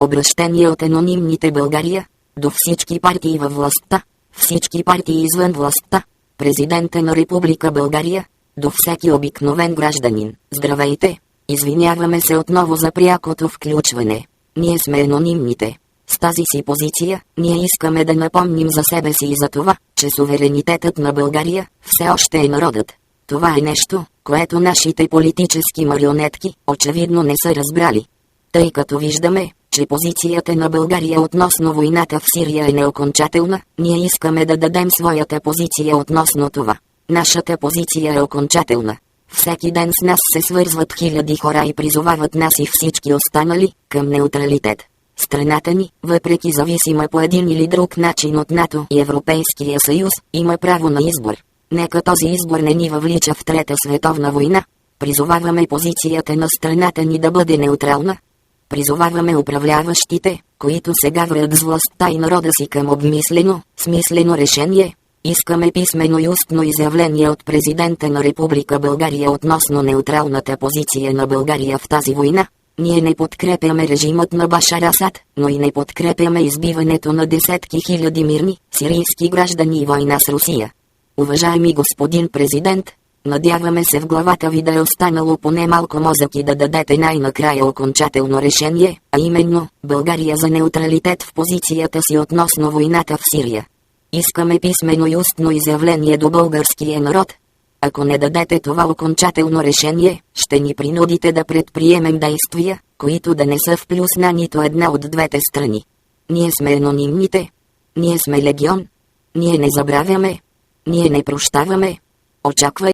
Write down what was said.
Обращение от анонимните България до всички партии във властта, всички партии извън властта, президента на Република България, до всеки обикновен гражданин. Здравейте! Извиняваме се отново за прякото включване. Ние сме анонимните. С тази си позиция, ние искаме да напомним за себе си и за това, че суверенитетът на България все още е народът. Това е нещо, което нашите политически марионетки очевидно не са разбрали. Тъй като виждаме, че позицията на България относно войната в Сирия е неокончателна, ние искаме да дадем своята позиция относно това. Нашата позиция е окончателна. Всеки ден с нас се свързват хиляди хора и призовават нас и всички останали към неутралитет. Страната ни, въпреки зависима по един или друг начин от НАТО и Европейския съюз, има право на избор. Нека този избор не ни въвлича в Трета световна война. Призоваваме позицията на страната ни да бъде неутрална. Призоваваме управляващите, които сега врат с властта и народа си към обмислено, смислено решение. Искаме писмено и устно изявление от президента на Република България относно неутралната позиция на България в тази война. Ние не подкрепяме режимът на Башар Асад, но и не подкрепяме избиването на десетки хиляди мирни, сирийски граждани и война с Русия. Уважаеми господин президент, надяваме се в главата ви да е останало поне малко мозък и да дадете най-накрая окончателно решение, а именно България за неутралитет в позицията си относно войната в Сирия. Искаме писмено и устно изявление до българския народ. Ако не дадете това окончателно решение, ще ни принудите да предприемем действия, които да не са в плюс на нито една от двете страни. Ние сме анонимните. Ние сме легион. Ние не забравяме. Ние не прощаваме. Очаквай